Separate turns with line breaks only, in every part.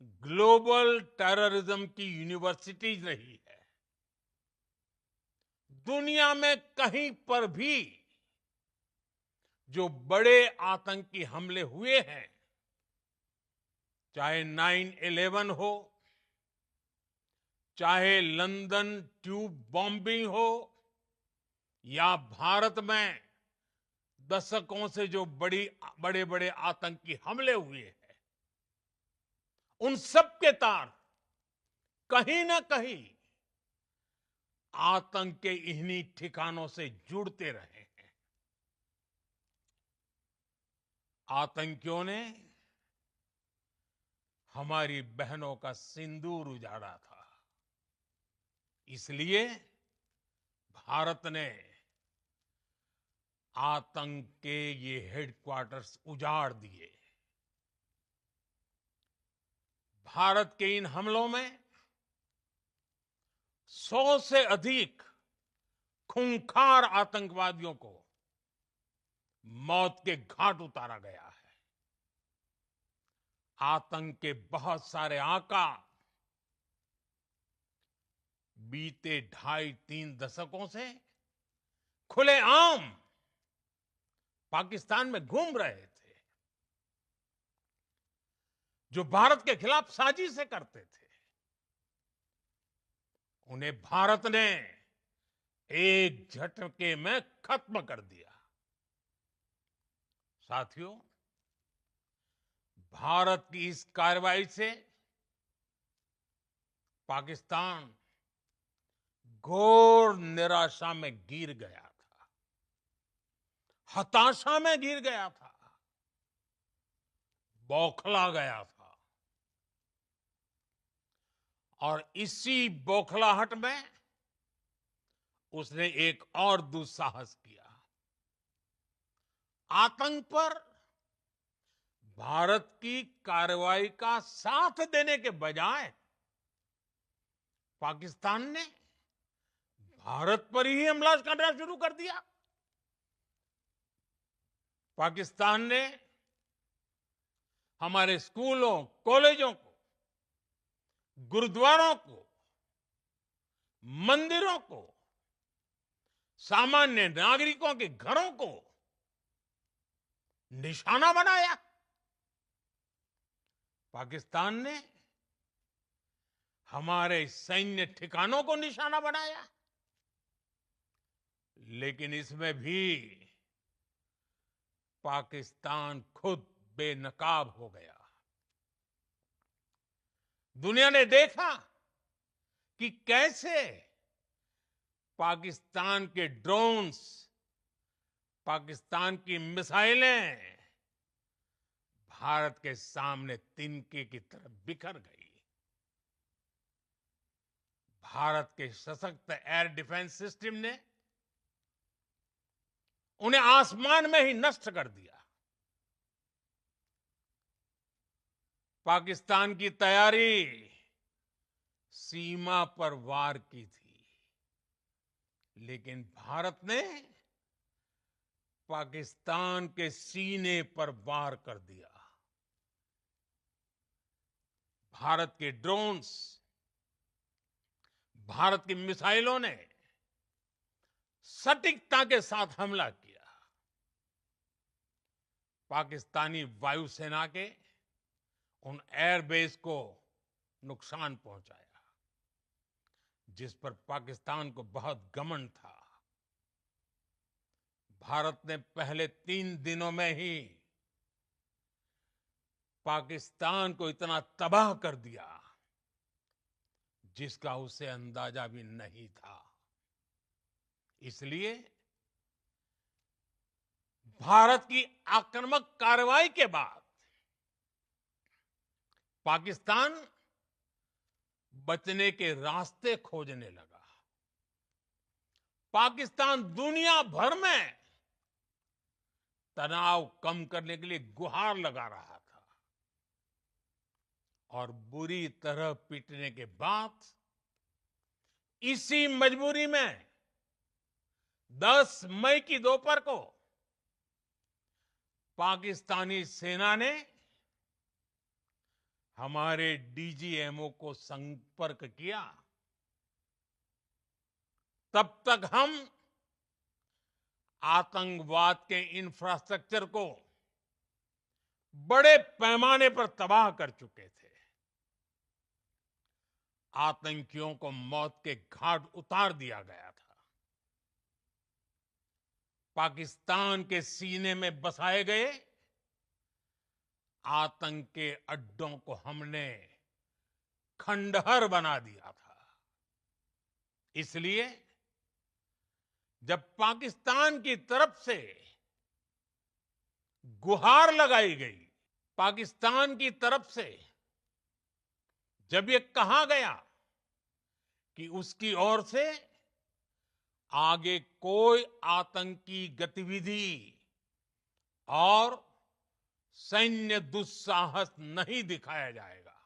Global terrorism की universities रही है। दुनिया में कहीं पर भी जो बड़े आतंकी हमले हुए हैं, चाहे 9/11 हो, चाहे लंदन ट्यूब बॉम्बिंग हो, या भारत में दशकों से जो बड़े बड़े आतंकी हमले हुए हैं, उन सब के तार कहीं ना कहीं आतंक के इन्हीं ठिकानों से जुड़ते रहे हैं। आतंकियों ने हमारी बहनों का सिंदूर उजाड़ा था, इसलिए भारत ने आतंक के ये हेडक्वार्टर्स उजाड़ दिए। भारत के इन हमलों में 100 से अधिक खूंखार आतंकवादियों को मौत के घाट उतारा गया है। आतंक के बहुत सारे आका बीते 2.5-3 दशकों से खुलेआम पाकिस्तान में घूम रहे थे, जो भारत के खिलाफ साजिशें करते थे। उन्हें भारत ने एक झटके में खत्म कर दिया। साथियों, भारत की इस कार्रवाई से पाकिस्तान घोर निराशा में गिर गया था, हताशा में गिर गया था, बौखला गया था। और इसी बौखलाहट में उसने एक और दुस्साहस किया। आतंक पर भारत की कार्रवाई का साथ देने के बजाय पाकिस्तान ने भारत पर ही हमला करना शुरू कर दिया। पाकिस्तान ने हमारे स्कूलों, कॉलेजों को, गुरुद्वारों को, मंदिरों को, सामान्य नागरिकों के घरों को निशाना बनाया। पाकिस्तान ने हमारे सैन्य ठिकानों को निशाना बनाया। लेकिन इसमें भी पाकिस्तान खुद बेनकाब हो गया। दुनिया ने देखा कि कैसे पाकिस्तान के ड्रोन्स, पाकिस्तान की मिसाइलें भारत के सामने तिनके की तरह बिखर गई। भारत के सशक्त एयर डिफेंस सिस्टम ने उन्हें आसमान में ही नष्ट कर दिया। पाकिस्तान की तैयारी सीमा पर वार की थी, लेकिन भारत ने पाकिस्तान के सीने पर वार कर दिया। भारत के ड्रोन्स, भारत की मिसाइलों ने सटीकता के साथ हमला किया। पाकिस्तानी वायुसेना के उन एयरबेस को नुकसान पहुंचाया, जिस पर पाकिस्तान को बहुत घमंड था। भारत ने पहले 3 दिनों में ही पाकिस्तान को इतना तबाह कर दिया, जिसका उसे अंदाजा भी नहीं था। इसलिए भारत की आक्रामक कार्रवाई के बाद पाकिस्तान बचने के रास्ते खोजने लगा। पाकिस्तान दुनिया भर में तनाव कम करने के लिए गुहार लगा रहा था, और बुरी तरह पीटने के बाद इसी मजबूरी में 10 मई की दोपहर को पाकिस्तानी सेना ने हमारे डीजीएमओ को संपर्क किया, तब तक हम आतंकवाद के इंफ्रास्ट्रक्चर को बड़े पैमाने पर तबाह कर चुके थे। आतंकियों को मौत के घाट उतार दिया गया था। पाकिस्तान के सीने में बसाए गए आतंक के अड्डों को हमने खंडहर बना दिया था। इसलिए जब पाकिस्तान की तरफ से गुहार लगाई गई, पाकिस्तान की तरफ से जब ये कहा गया कि उसकी ओर से आगे कोई आतंकी गतिविधि और सैन्य दुस्साहस नहीं दिखाया जाएगा,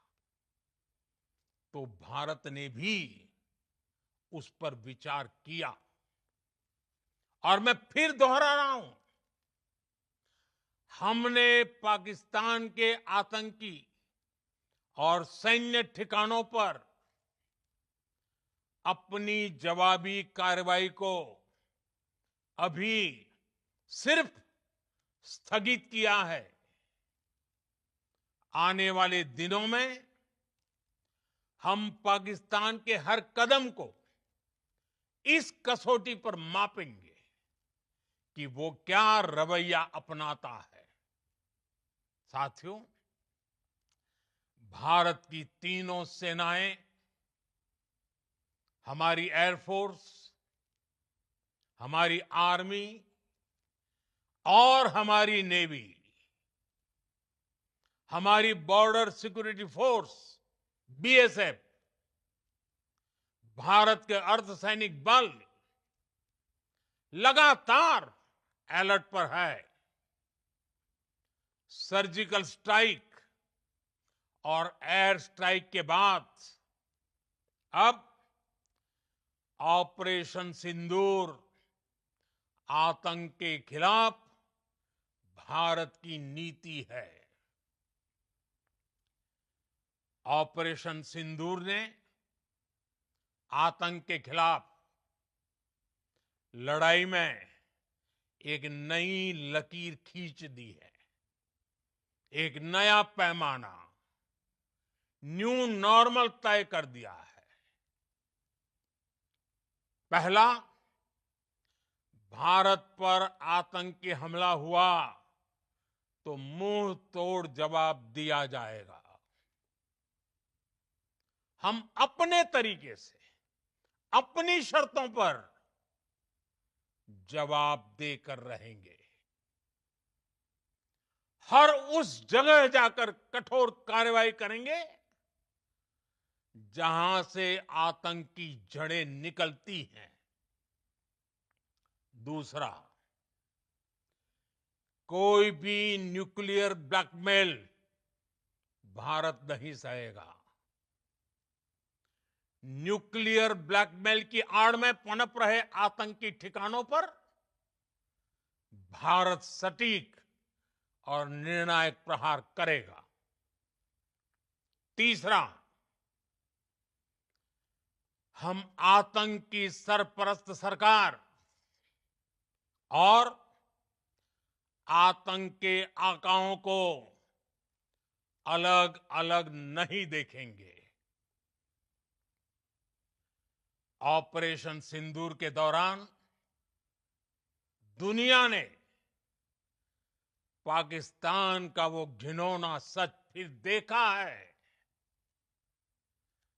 तो भारत ने भी उस पर विचार किया। और मैं फिर दोहरा रहा हूं, हमने पाकिस्तान के आतंकी और सैन्य ठिकानों पर अपनी जवाबी कार्रवाई को अभी सिर्फ स्थगित किया है। आने वाले दिनों में हम पाकिस्तान के हर कदम को इस कसौटी पर मापेंगे कि वो क्या रवैया अपनाता है। साथियों, भारत की तीनों सेनाएं, हमारी एयरफोर्स, हमारी आर्मी और हमारी नेवी, हमारी border security force BSF, Bharat के अर्धसैनिक बल लगातार अलर्ट पर है। सर्जिकल स्ट्राइक और एयर स्ट्राइक के बाद अब ऑपरेशन सिंदूर आतंक के खिलाफ भारत की नीति है। ऑपरेशन सिंदूर ने आतंक के खिलाफ लड़ाई में एक नई लकीर खींच दी है, एक नया पैमाना, न्यू नॉर्मल तय कर दिया है। पहला, भारत पर आतंकी हमला हुआ तो मुंह तोड़ जवाब दिया जाएगा। हम अपने तरीके से, अपनी शर्तों पर जवाब देकर रहेंगे। हर उस जगह जाकर कठोर कार्रवाई करेंगे जहां से आतंक की जड़ें निकलती हैं। दूसरा, कोई भी न्यूक्लियर ब्लैकमेल भारत नहीं सहेगा। न्यूक्लियर ब्लैकमेल की आड़ में पनप रहे आतंकी ठिकानों पर भारत सटीक और निर्णायक प्रहार करेगा। तीसरा, हम आतंक की सरपरस्त सरकार और आतंक के आकाओं को अलग अलग नहीं देखेंगे। ऑपरेशन सिंदूर के दौरान दुनिया ने पाकिस्तान का वो घिनौना सच फिर देखा है,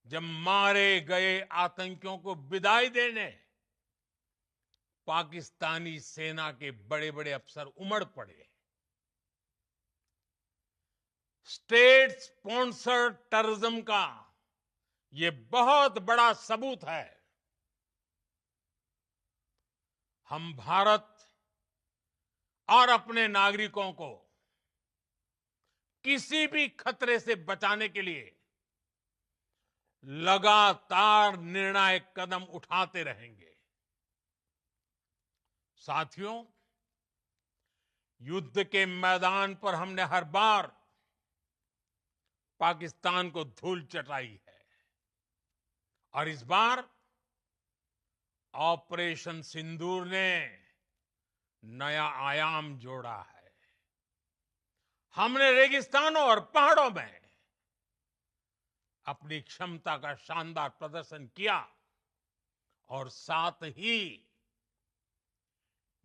जब मारे गए आतंकियों को विदाई देने पाकिस्तानी सेना के बड़े बड़े अफसर उमड़ पड़े। स्टेट स्पॉन्सर्ड टेररिज्म का ये बहुत बड़ा सबूत है। हम भारत और अपने नागरिकों को किसी भी खतरे से बचाने के लिए लगातार निर्णायक कदम उठाते रहेंगे। साथियों, युद्ध के मैदान पर हमने हर बार पाकिस्तान को धूल चटाई है और इस बार ऑपरेशन सिंदूर ने नया आयाम जोड़ा है। हमने रेगिस्तानों और पहाड़ों में अपनी क्षमता का शानदार प्रदर्शन किया और साथ ही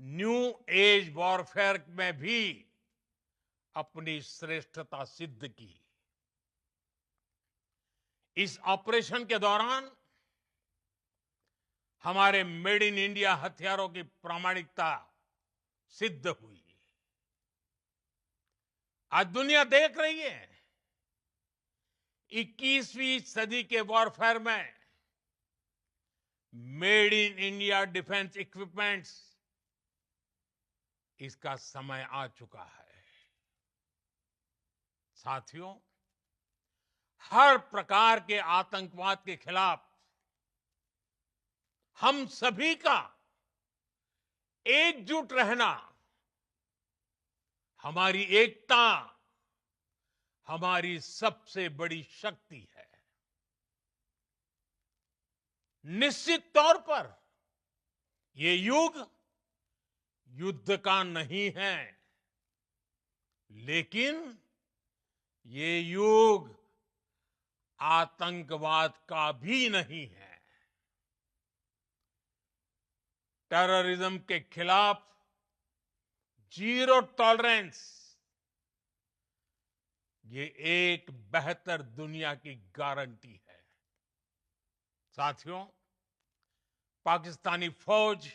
न्यू एज वॉरफेयर में भी अपनी श्रेष्ठता सिद्ध की। इस ऑपरेशन के दौरान हमारे मेड इन इंडिया हथियारों की प्रामाणिकता सिद्ध हुई। आज दुनिया देख रही है 21वीं सदी के वॉरफेयर में made in India defence equipments, इसका समय आ चुका है। साथियों, हर प्रकार के आतंकवाद के खिलाफ हम सभी का एकजुट रहना, हमारी एकता हमारी सबसे बड़ी शक्ति है। निश्चित तौर पर ये युग युद्ध का नहीं है, लेकिन ये युग आतंकवाद का भी नहीं है। टेररिज्म के खिलाफ जीरो टॉलरेंस, ये एक बेहतर दुनिया की गारंटी है। साथियों, पाकिस्तानी फौज,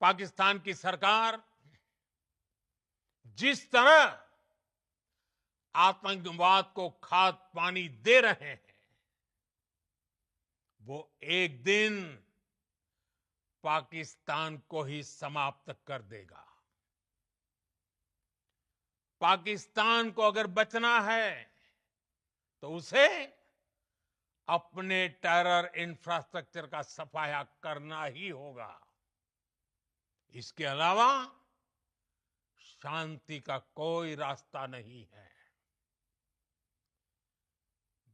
पाकिस्तान की सरकार जिस तरह आतंकवाद को खाद पानी दे रहे हैं, वो एक दिन पाकिस्तान को ही समाप्त कर देगा। पाकिस्तान को अगर बचना है तो उसे अपने टेरर इंफ्रास्ट्रक्चर का सफाया करना ही होगा। इसके अलावा शांति का कोई रास्ता नहीं है।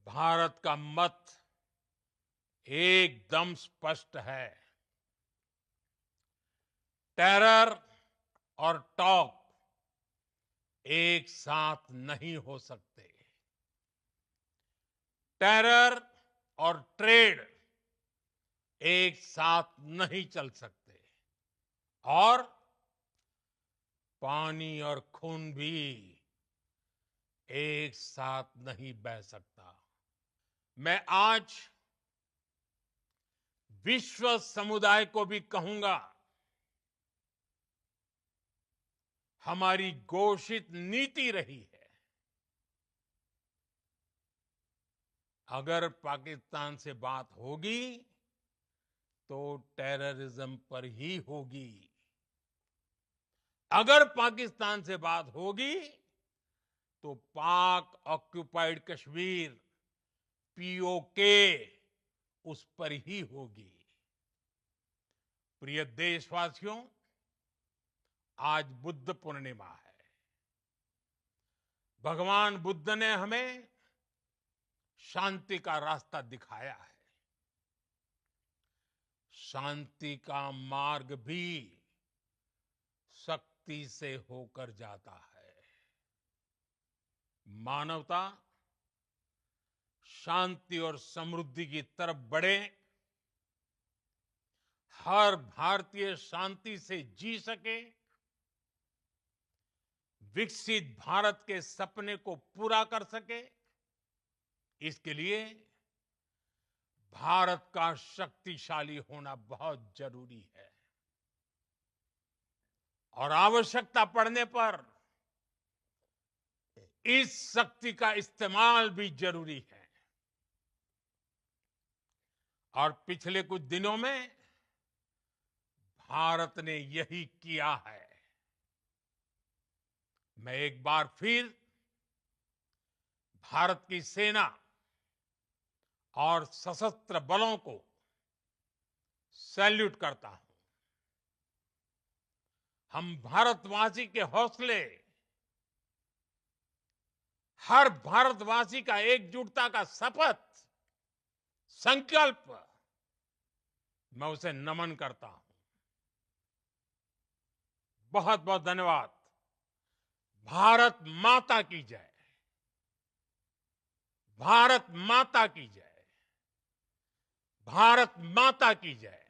भारत का मत एकदम स्पष्ट है। टेरर और टॉक एक साथ नहीं हो सकते। टेरर और ट्रेड एक साथ नहीं चल सकते और पानी और खून भी एक साथ नहीं बह सकता। मैं आज विश्व समुदाय को भी कहूंगा, हमारी घोषित नीति रही है, अगर पाकिस्तान से बात होगी तो टेररिज्म पर ही होगी। अगर पाकिस्तान से बात होगी तो पाक ऑक्युपाइड कश्मीर, पीओके, उस पर ही होगी। प्रिय देशवासियों, आज बुद्ध पूर्णिमा है। भगवान बुद्ध ने हमें शांति का रास्ता दिखाया है। शांति का मार्ग भी शक्ति से होकर जाता है। मानवता शांति और समृद्धि की तरफ बढ़े, हर भारतीय शांति से जी सके, विकसित भारत के सपने को पूरा कर सके, इसके लिए भारत का शक्तिशाली होना बहुत जरूरी है। और आवश्यकता पड़ने पर इस शक्ति का इस्तेमाल भी जरूरी है। और पिछले कुछ दिनों में भारत ने यही किया है। मैं एक बार फिर भारत की सेना और सशस्त्र बलों को सैल्यूट करता हूं। हम भारतवासी के हौसले, हर भारतवासी का एकजुटता का शपथ, संकल्प, मैं उसे नमन करता हूं। बहुत बहुत धन्यवाद। भारत माता की जय। भारत माता की जय। भारत माता की जय।